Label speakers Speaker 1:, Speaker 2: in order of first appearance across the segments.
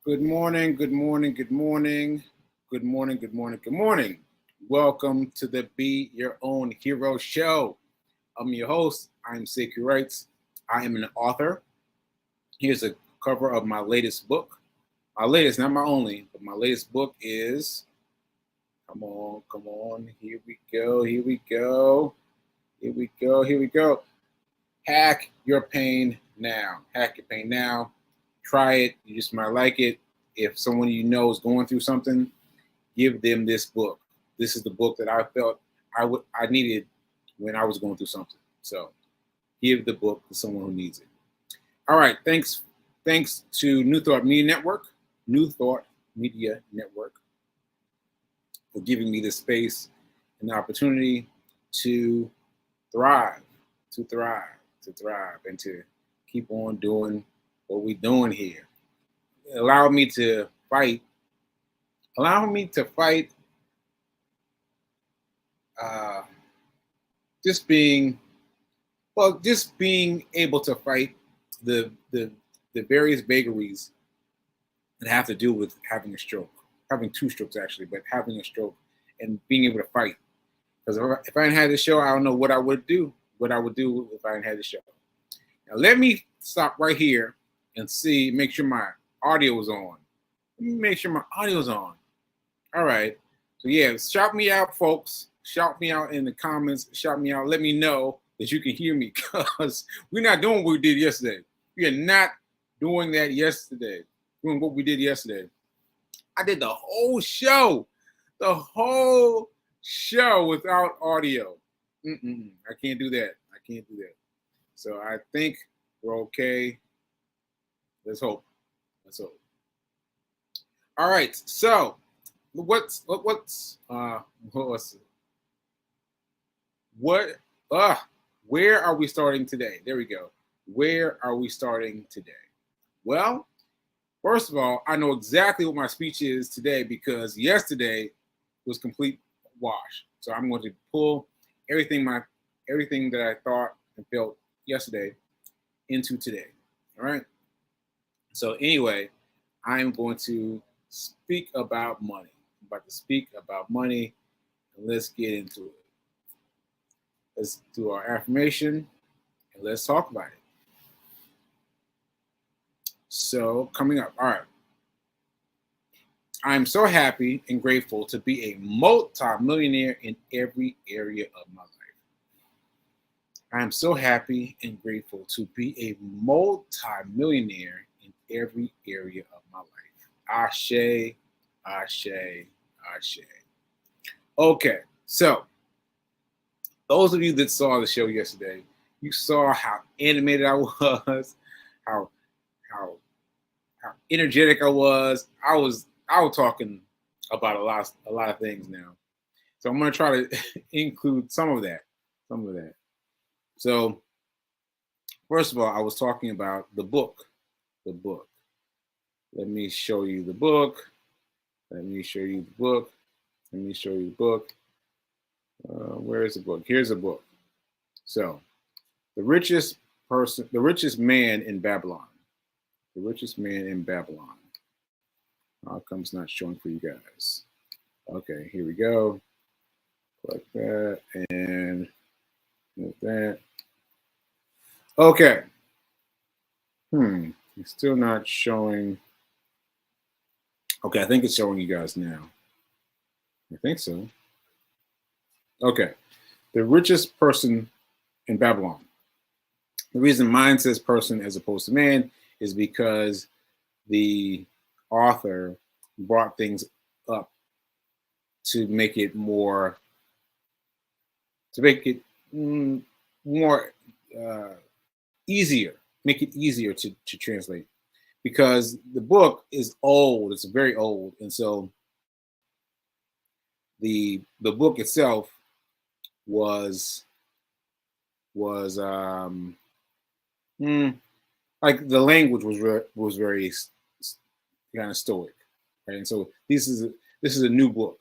Speaker 1: Good morning, good morning, good morning, good morning, good morning, good morning. Welcome to the Be Your Own Hero Show. I'm your host. I'm Sekou Wrights. I am an author. Here's a cover of my latest book. My latest, not my only, but my latest book is, come on, here we go, here we go, here we go, here we go. Hack Your Pain Now. Hack Your Pain Now. Try it. You just might like it. If someone you know is going through something, give them this book. This is the book that I felt I needed when I was going through something. So give the book to someone who needs it. All right. Thanks to New Thought Media Network, for giving me the space and the opportunity to thrive, and to keep on doing what we're doing here. Allow me to fight. Uh, just being able to fight the various vagaries that have to do with having a stroke, having two strokes actually, but having a stroke and being able to fight. Because if I hadn't had the show, I don't know what I would do. What I would do if I hadn't had the show. Now let me stop right here and make sure my audio is on. Let me make sure my audio is on. All right. So yeah, shout me out, folks. Shout me out in the comments. Shout me out. Let me know that you can hear me, because we're not doing what we did yesterday. We are not doing that yesterday. Doing what we did yesterday. I did the whole show without audio. I can't do that. So I think we're okay. Let's hope. All right. So where are we starting today? There we go. Where are we starting today? Well, first of all, I know exactly what my speech is today because yesterday was complete wash. So I'm going to pull everything that I thought and felt yesterday into today. All right. So anyway, I'm going to speak about money. And let's get into it. Let's do our affirmation and let's talk about it. So coming up, all right. I'm so happy and grateful to be a multi-millionaire in every area of my life. I am so happy and grateful to be a multi-millionaire in every area of my life. Ashe, ashe, ashe. Okay, so those of you that saw the show yesterday, you saw how animated I was, how energetic I was. I was talking about a lot of things now. So I'm going to try to include some of that. So first of all, I was talking about the book. Let me show you the book. Where is the book? Here's the book. So the richest man in Babylon. How come it's not showing for you guys? Okay, here we go. Click that and move that. Okay. It's still not showing. Okay, I think it's showing you guys now. I think so. Okay. The richest person in Babylon. The reason mine says person as opposed to man is because the author brought things up to make it more easier, make it easier to translate, because the book is old. It's very old, and so the book itself was like the language was very kind of stoic, right? And so this is a new book.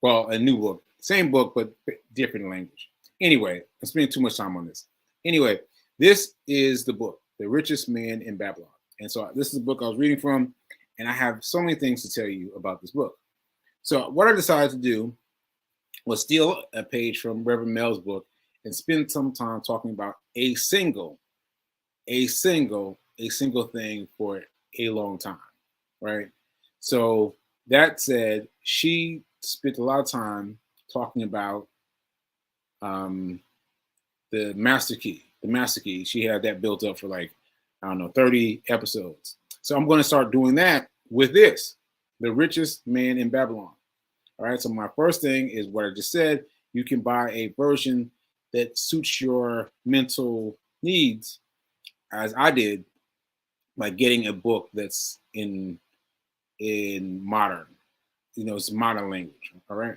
Speaker 1: Well, a new book, same book but different language. Anyway, I'm spending too much time on this. Anyway, this is the book, The Richest Man in Babylon. And so this is the book I was reading from, And I have so many things to tell you about this book. So what I decided to do was steal a page from Reverend Mel's book and spend some time talking about a single thing for a long time, right? So that said, she spent a lot of time talking about the master key. The master key. She had that built up for like, I don't know, 30 episodes. So I'm going to start doing that with this, The Richest Man in Babylon. All right. So my first thing is what I just said. You can buy a version that suits your mental needs, as I did, by getting a book that's in modern, it's modern language. All right.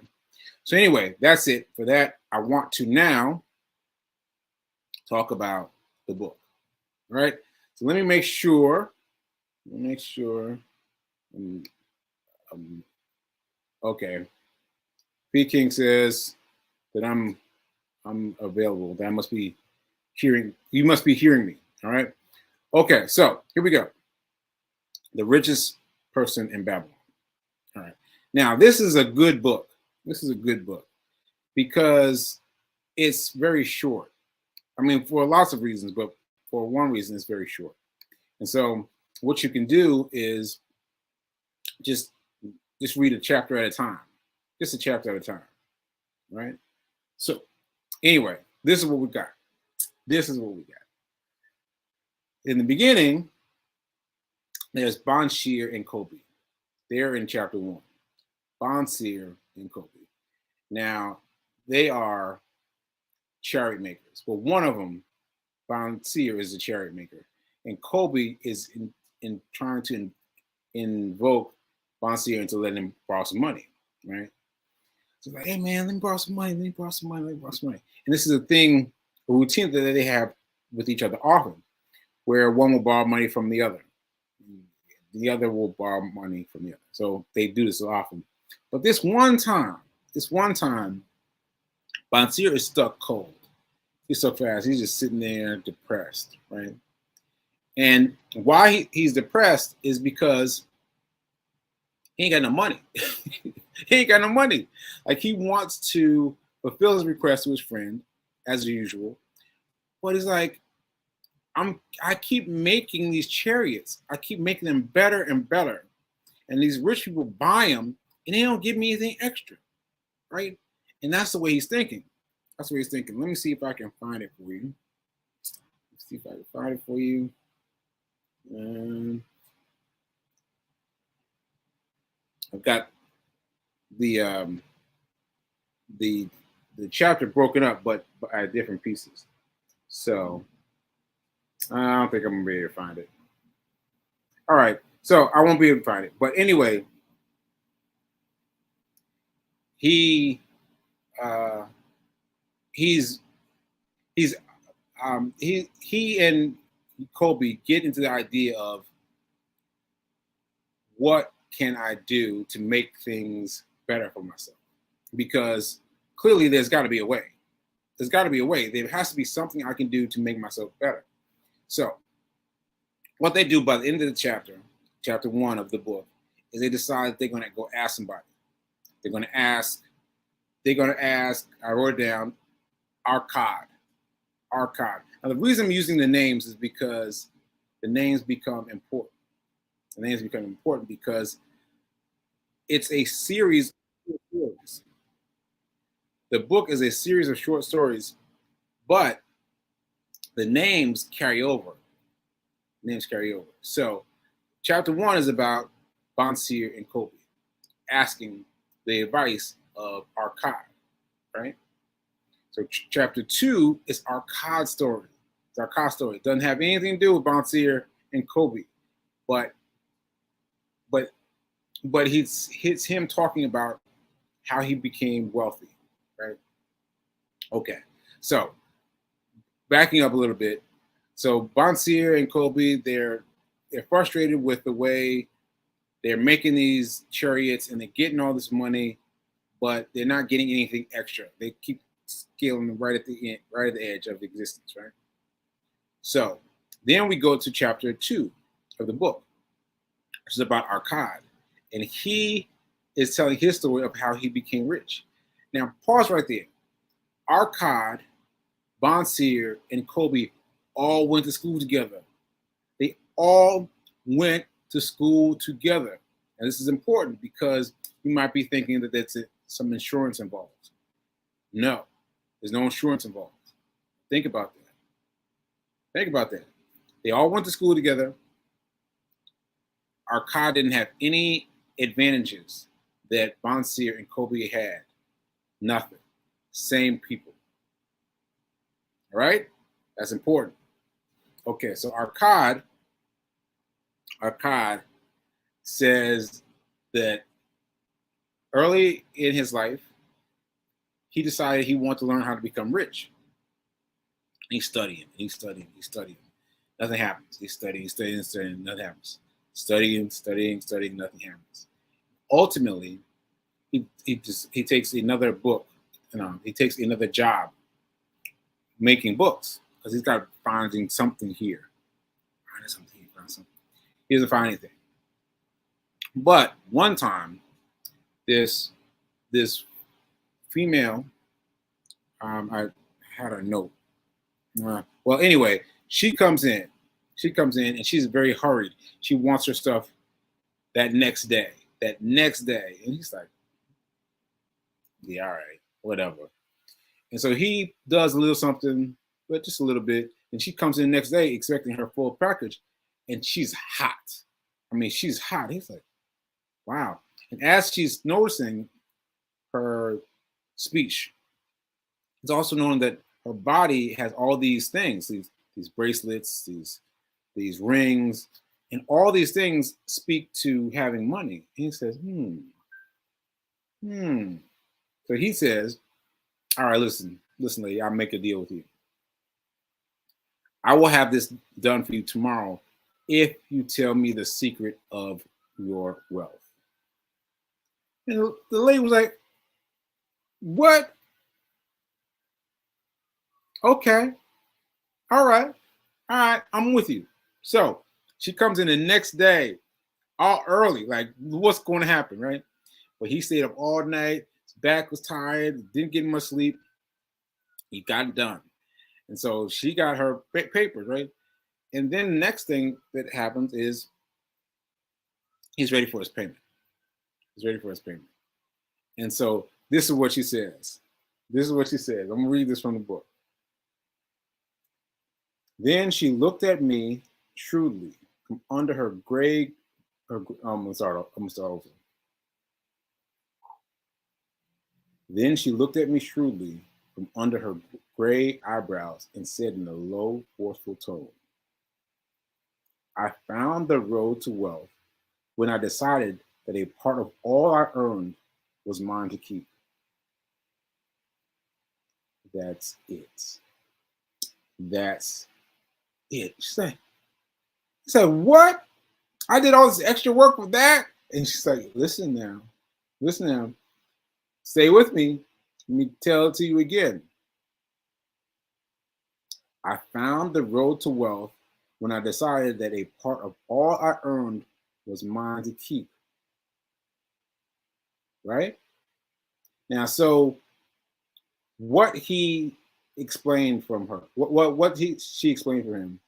Speaker 1: So anyway, that's it for that. I want to now talk about the book. All right. So let me make sure. Okay. P King says that I'm available. That must be hearing. You must be hearing me. All right. Okay. So here we go. The Richest Person in Babylon. All right. Now this is a good book. This is a good book because it's very short. I mean, for lots of reasons, but for one reason, it's very short. And so what you can do is just read a chapter at a time, just a chapter at a time, right? So anyway, this is what we got. In the beginning, there's Bonshir and Kobe. They're in chapter 1. Bonshir and Kobe. Now, they are chariot makers. Well, one of them, Bonshir, is a chariot maker. And Kobe is in trying to invoke Bonshir into letting him borrow some money, right? So like, hey man, let me borrow some money. And this is a routine that they have with each other often, where one will borrow money from the other. The other will borrow money from the other. So they do this often. But this one time, Bonshir is stuck cold. He's so fast. He's just sitting there depressed, right? And why he's depressed is because he ain't got no money. He ain't got no money. Like, he wants to fulfill his request to his friend, as usual. But he's like, I keep making these chariots. I keep making them better and better. And these rich people buy them, and they don't give me anything extra, right? And that's the way he's thinking. Let me see if I can find it for you. I've got the chapter broken up, but at different pieces. So I don't think I'm gonna be able to find it. All right, so I won't be able to find it. But anyway, he and Kobe get into the idea of, what can I do to make things better for myself? Because clearly there's got to be a way. There has to be something I can do to make myself better. So what they do by the end of the chapter 1 of the book, is they decide they're going to go ask somebody. They're going to ask, I wrote it down, Arkad. Now the reason I'm using the names is because the names become important. Because it's a series of stories. The book is a series of short stories, but the names carry over. So chapter 1 is about Bonshir and Kobe asking the advice of Arkad, right? So chapter 2 is Arkad's story. It doesn't have anything to do with Bonshir and Kobe, but it's him talking about how he became wealthy, right? Okay, so backing up a little bit. So Bonshir and Kobe, they're frustrated with the way they're making these chariots and they're getting all this money, but they're not getting anything extra. They keep scaling right at the end, right at the edge of existence, right? So then we go to chapter 2 of the book. which is about Arkad. And he is telling his story of how he became rich. Now, pause right there. Arkad, Bonseer, and Kobe all went to school together. They all went to school together. And this is important because you might be thinking that there's some insurance involved. No, there's no insurance involved. Think about that. Think about that. They all went to school together. Arkad didn't have any advantages that Bonseer and Kobe had. Nothing. Same people. All right? That's important. Okay, so Arkad says that early in his life, he decided he wanted to learn how to become rich. He's studying. Nothing happens. He's studying, nothing happens. Studying, nothing happens. Ultimately, he takes another book, he takes another job making books because he's got finding something here. He doesn't find anything. But one time, this female, I had a note. Well, anyway, she comes in and she's very hurried. She wants her stuff that next day. And he's like, yeah, all right, whatever. And so he does a little something, but just a little bit. And she comes in the next day expecting her full package, and she's hot. I mean, she's hot. He's like, wow. And as she's noticing her speech, it's also known that her body has all these things, these bracelets, these rings, and all these things speak to having money. And he says, So he says, all right, listen, lady, I'll make a deal with you. I will have this done for you tomorrow if you tell me the secret of your wealth. And the lady was like, what? Okay. All right, I'm with you. So she comes in the next day, all early, like, what's going to happen, right? But he stayed up all night. His back was tired, didn't get much sleep. He got it done. And so she got her papers, right? And then the next thing that happens is he's ready for his payment. And so this is what she says. I'm going to read this from the book. Then she looked at me shrewdly from under her gray. I'm gonna start over. Then she looked at me shrewdly from under her gray eyebrows and said in a low, forceful tone, I found the road to wealth when I decided that a part of all I earned was mine to keep. That's it. She said, what? I did all this extra work for that? And she's like, listen now. Stay with me. Let me tell it to you again. I found the road to wealth when I decided that a part of all I earned was mine to keep. Right? Now, so what he explained from her, she explained for him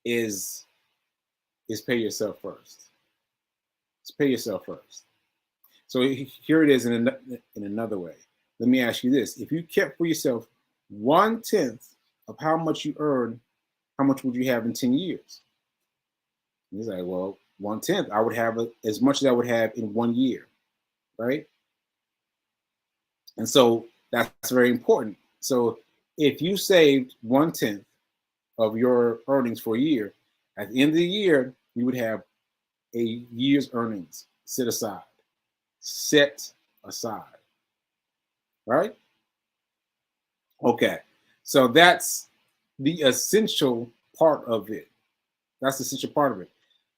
Speaker 1: is pay yourself first. Pay yourself first. So here it is in another way. Let me ask you this. If you kept for yourself 1/10 of how much you earn, how much would you have in 10 years? And he's like, well, 1/10, I would have as much as I would have in 1 year, right? And so that's very important. So if you saved 1/10 of your earnings for a year, at the end of the year, you would have a year's earnings set aside. Right? Okay. So that's the essential part of it.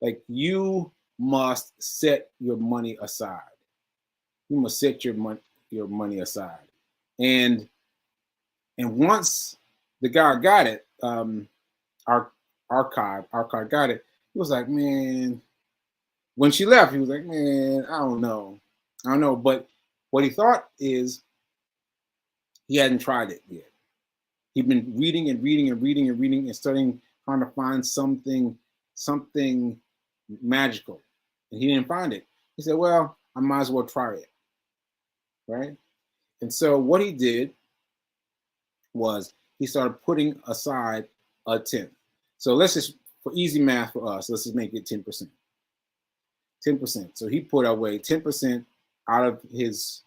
Speaker 1: Like, you must set your money aside. And once the guy got it, Arkad got it, He was like, man, when she left, he was like, man, I don't know. But what he thought is he hadn't tried it yet. He'd been reading and reading and reading and reading and studying, trying to find something magical. And he didn't find it. He said, well, I might as well try it. Right? And so what he did was he started putting aside a tenth. So let's just, for easy math for us, let's just make it 10%. 10%. So he put away 10% out of his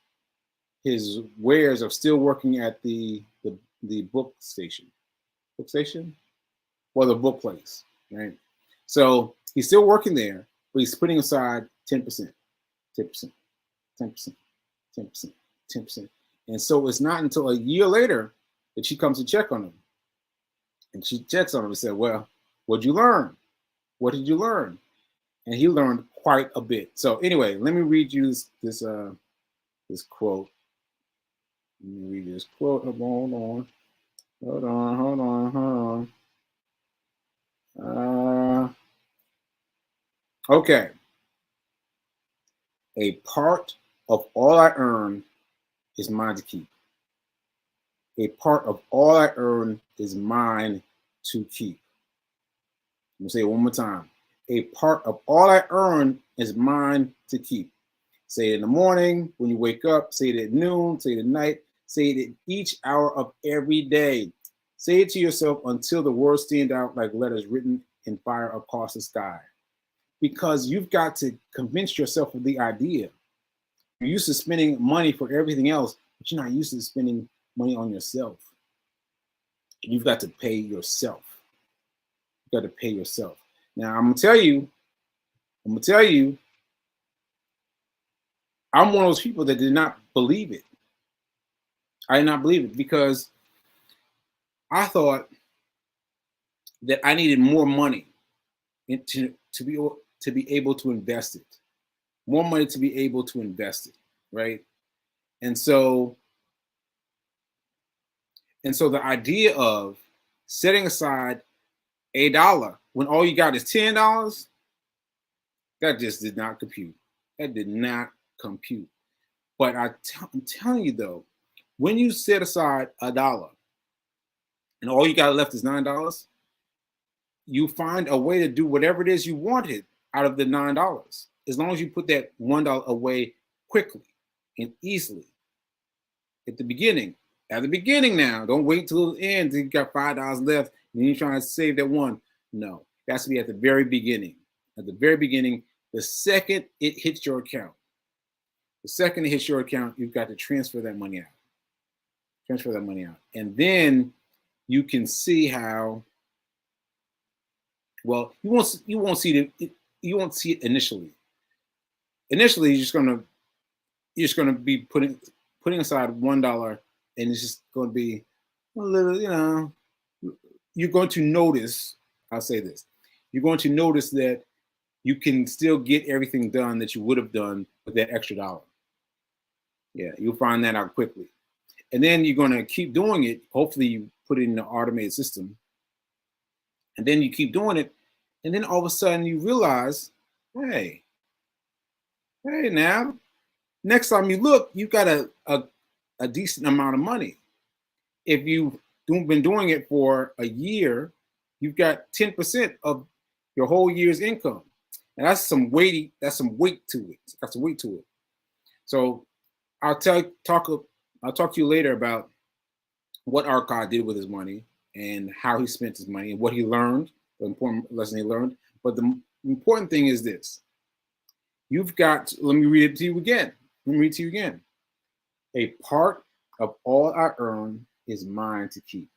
Speaker 1: wares of still working at the book station. Book station? Or the book place, right? So he's still working there, but he's putting aside 10%, 10%, 10%, 10%, 10%. And so it's not until a year later that she comes to check on him. And she checks on him and said, well, what'd you learn? What did you learn? And he learned quite a bit. So anyway, let me read you this quote. Let me read this quote. Hold on. Okay. A part of all I earn is mine to keep. A part of all I earn is mine to keep. I'm going to say it one more time. A part of all I earn is mine to keep. Say it in the morning, when you wake up, say it at noon, say it at night, say it at each hour of every day. Say it to yourself until the words stand out like letters written in fire across the sky. Because you've got to convince yourself of the idea. You're used to spending money for everything else, but you're not used to spending money on yourself. You've got to pay yourself. You've got to pay yourself. Now, I'm going to tell you, I'm one of those people that did not believe it. I did not believe it because I thought that I needed more money to be able to invest it. More money to be able to invest it, right? And so the idea of setting aside $1 when all you got is $10, that just did not compute. That did not compute. But I'm telling you though, when you set aside $1 and all you got left is $9, you find a way to do whatever it is you wanted out of the $9, as long as you put that $1 away quickly and easily at the beginning. At the beginning now, don't wait till the end till you got $5 left and you're trying to save that one. No, it has to be at the very beginning. At the very beginning, the second it hits your account, you've got to transfer that money out. Transfer that money out. And then you can see how, well, you won't see it initially. Initially, you're just gonna be putting aside $1, and it's just going to be a little, you're going to notice, I'll say this, you're going to notice that you can still get everything done that you would have done with that extra $1. Yeah, you'll find that out quickly. And then you're going to keep doing it. Hopefully you put it in the automated system. And then you keep doing it. And then all of a sudden you realize, hey, now, next time you look, you've got a decent amount of money. If you've been doing it for a year, you've got 10% of your whole year's income. And that's some weight to it. So I'll talk to you later about what Arcad did with his money and how he spent his money and what he learned, the important lesson he learned. But the important thing is this. You've got, let me read it to you again. A part of all I earn is mine to keep.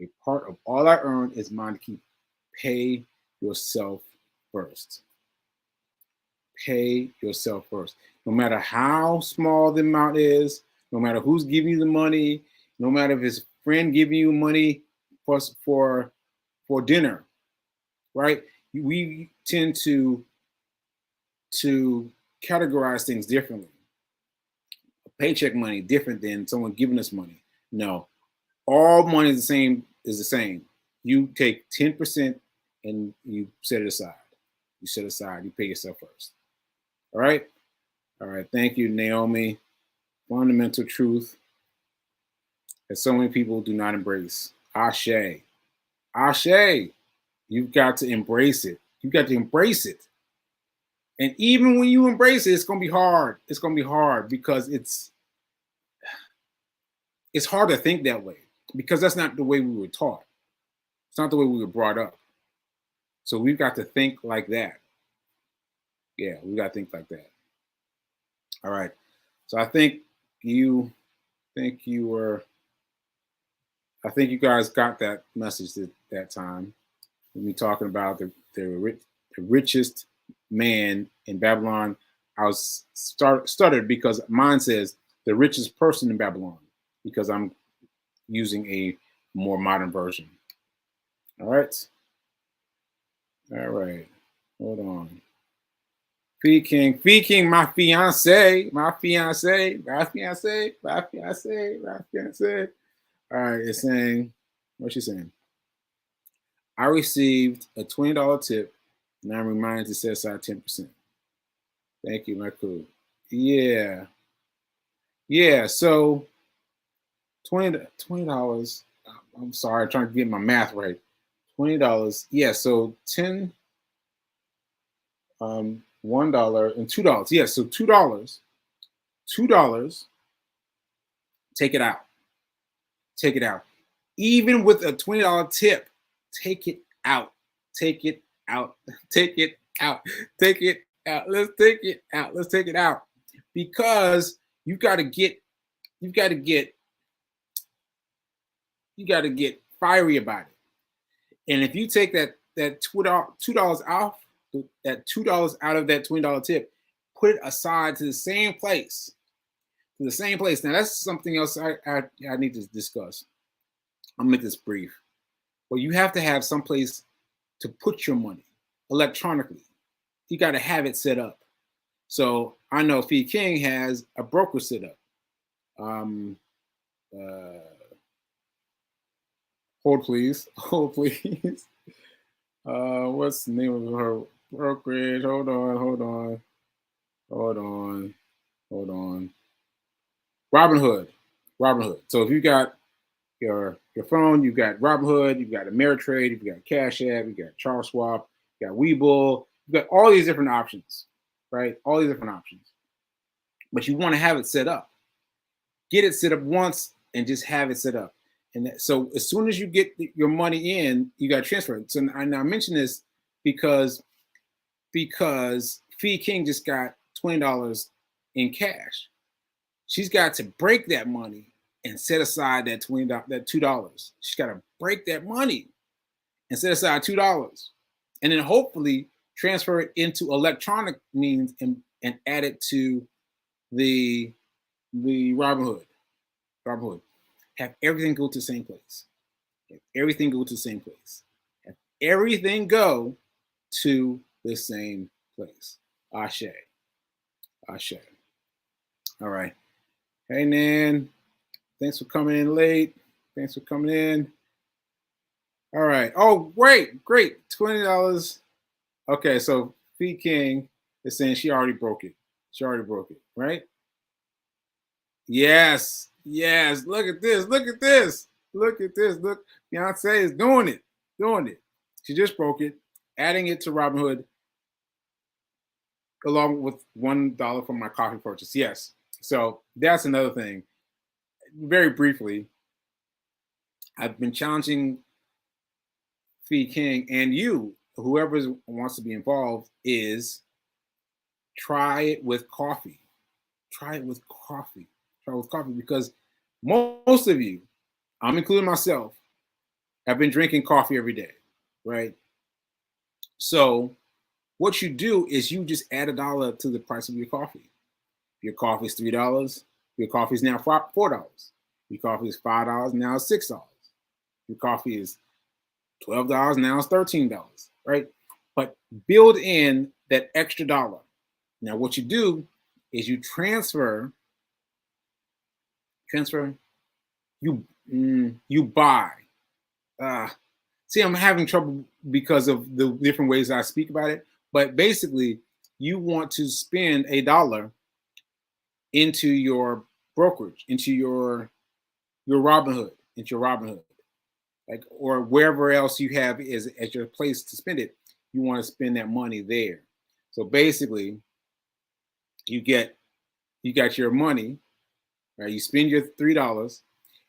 Speaker 1: A part of all I earn is mine to keep. Pay yourself first. Pay yourself first. No matter how small the amount is, no matter who's giving you the money, no matter if it's a friend giving you money for dinner, right? We tend to categorize things differently. Paycheck money different than someone giving us money. No, all money is the same. You take 10% and you set it aside. You set aside. You pay yourself first. All right. All right. Thank you, Naomi. Fundamental truth that so many people do not embrace. Ashe. Ashe. You've got to embrace it. You've got to embrace it. And even when you embrace it, it's going to be hard. It's going to be hard because it's hard to think that way because that's not the way we were taught. It's not the way we were brought up. So we've got to think like that. Yeah, we got to think like that. All right. So I think you guys got that message that time. When we talking about the richest man in Babylon, I was stuttered because mine says the richest person in Babylon because I'm using a more modern version. All right. All right. Hold on. Fee King, my fiance. All right, it's saying, what's she saying? I received a $20 tip, and I'm reminded to set aside 10%. Thank you, my cool. Yeah. So $20. I'm sorry, I'm trying to get my math right. $20. Yeah. So 10. $1 and $2. Yeah. So $2. Take it out. Take it out. Even with a $20 tip, take it out. Take it out. Take it out. Take it out. Let's take it out. Let's take it out. Because you got to get fiery about it. And if you take that $2 off, that $2 out of that $20 tip, put it aside to the same place. To the same place. Now that's something else I need to discuss. I'll make this brief. Well, you have to have some place to put your money electronically. You got to have it set up. So I know Fee King has a broker set up. Hold please. What's the name of her brokerage? Hold on. Robinhood. So if you got your phone, you've got Robinhood, you've got Ameritrade, you've got Cash App, you've got Charles Schwab, you've got Webull, you've got all these different options, right? All these different options. But you want to have it set up. Get it set up once and just have it set up. And so as soon as you get your money in, you got to transfer it. So I mention this because Fee King just got $20 in cash. She's got to break that money and set aside that $2. She's got to break that money and set aside $2, and then hopefully transfer it into electronic means and add it to the Robinhood. Have everything go to the same place. Have everything go to the same place. Ashe. All right. Hey, Nan. Thanks for coming in late. All right. Oh, great. $20. Okay, so Fee King is saying she already broke it. Right? Yes. Look at this. Look, Beyonce is doing it. She just broke it, adding it to Robinhood along with $1 from my coffee purchase. Yes. So that's another thing. Very briefly, I've been challenging Fee King and you, whoever wants to be involved, is try it with coffee. Because most of you, I'm including myself, have been drinking coffee every day, right? So what you do is you just add $1 to the price of your coffee. Your coffee is $3. Your coffee is now $4. Your coffee is $5. Now it's $6. Your coffee is $12. Now it's $13. Right? But build in that extra $1. Now what you do is you transfer. You buy. See, I'm having trouble because of the different ways I speak about it. But basically, you want to spend $1 into your brokerage, into your Robinhood, into your Robinhood, like, or wherever else you have as your place to spend it. You want to spend that money there. So basically, you got your money, right? You spend your $3,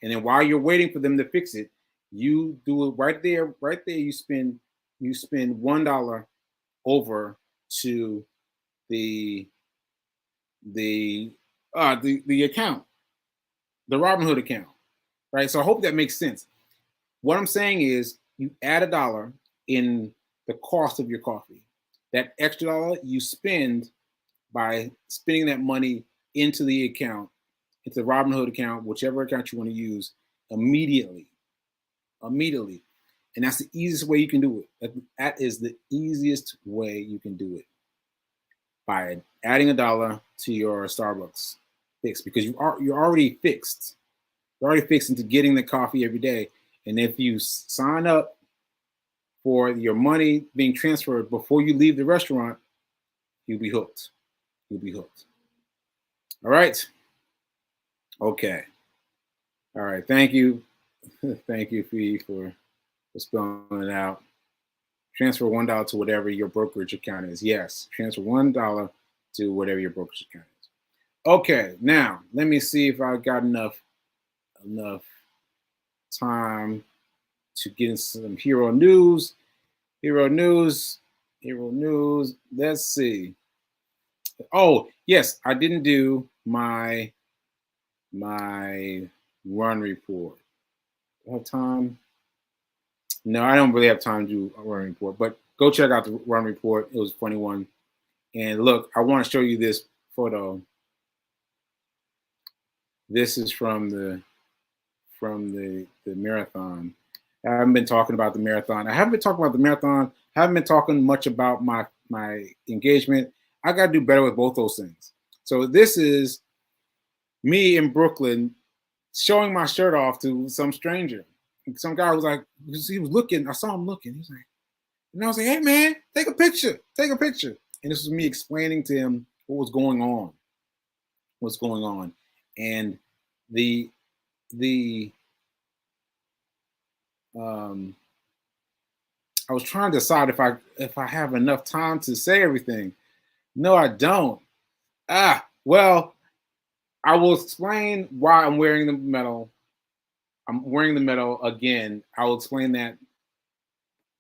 Speaker 1: and then while you're waiting for them to fix it, you do it right there. Right there, you spend $1 over to the the account, the Robinhood account, right? So I hope that makes sense. What I'm saying is, you add $1 in the cost of your coffee. That extra dollar you spend by spending that money into the account, into the Robinhood account, whichever account you want to use, immediately. Immediately. And that's the easiest way you can do it. That is the easiest way you can do it, by adding $1 to your Starbucks fix, because you're already fixed. You're already fixed into getting the coffee every day. And if you sign up for your money being transferred before you leave the restaurant, you'll be hooked. You'll be hooked. All right. Okay. All right. Thank you. Thank you, Fee, for spelling it out. Transfer $1 to whatever your brokerage account is. Yes, transfer $1 to whatever your brokerage account is. Okay, now let me see if I got enough time to get in some hero news. Hero news. Let's see. Oh, yes, I didn't do my run report. Do I have time? No, I don't really have time to do a run report, but go check out the run report. It was a funny one. And look, I want to show you this photo. This is from the marathon. I haven't been talking about the marathon. I haven't been talking about the marathon. I haven't been talking much about my engagement. I got to do better with both those things. So this is me in Brooklyn showing my shirt off to some stranger. Some guy was like, he was looking. I saw him looking. He was like, and I was like, hey man, take a picture. Take a picture. And this was me explaining to him what was going on. What's going on. And the I was trying to decide if I have enough time to say everything. No, I don't. Well, I will explain why I'm wearing the medal. I'm wearing the medal again. I will explain that.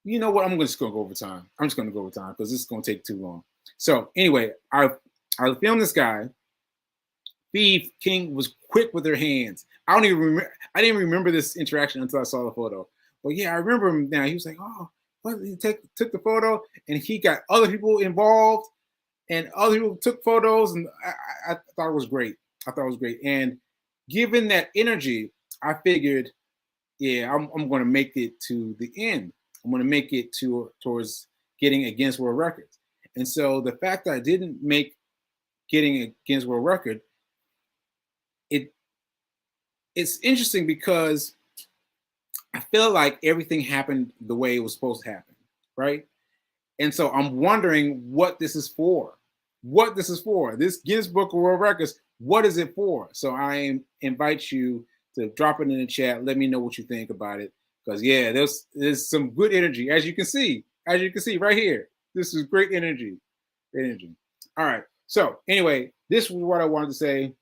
Speaker 1: You know what? I'm just going to go over time. I'm just going to go over time because this is going to take too long. So anyway, I filmed this guy. Steve King was quick with her hands. I didn't remember this interaction until I saw the photo. But yeah, I remember him now. He was like, "Oh, what?" He took the photo, and he got other people involved, and other people took photos, and I thought it was great. I thought it was great. And given that energy, I figured, yeah, I'm going to make it to the end. I'm going to make it towards getting a Guinness World Records. And so the fact that I didn't make getting a Guinness World Record, it's interesting because I feel like everything happened the way it was supposed to happen, right? And so I'm wondering what this is for. What this is for. This Guinness Book of World Records, what is it for? So I invite you to drop it in the chat. Let me know what you think about it. Because yeah, there's some good energy, as you can see right here. This is great energy. Great energy. All right. So anyway, this was what I wanted to say.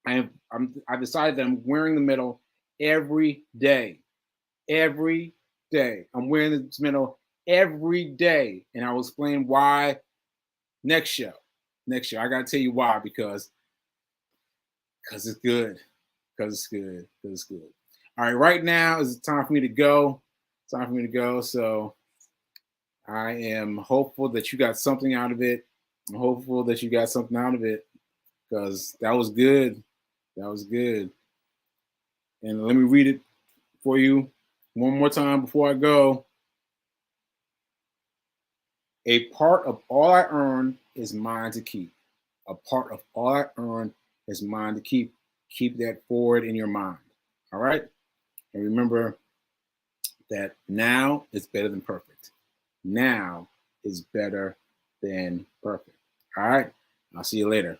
Speaker 1: I decided that I'm wearing the medal every day. Every day. I'm wearing this medal every day. And I will explain why next show. Next show. I gotta tell you why, because it's good. Because it's good. Because it's good. All right, right now is the time for me to go. Time for me to go. So I am hopeful that you got something out of it. I'm hopeful that you got something out of it, because that was good. That was good. And let me read it for you one more time before I go. A part of all I earn is mine to keep. A part of all I earn is mine to keep. Keep that forward in your mind. All right? And remember, that now is better than perfect. Now is better than perfect. All right. I'll see you later.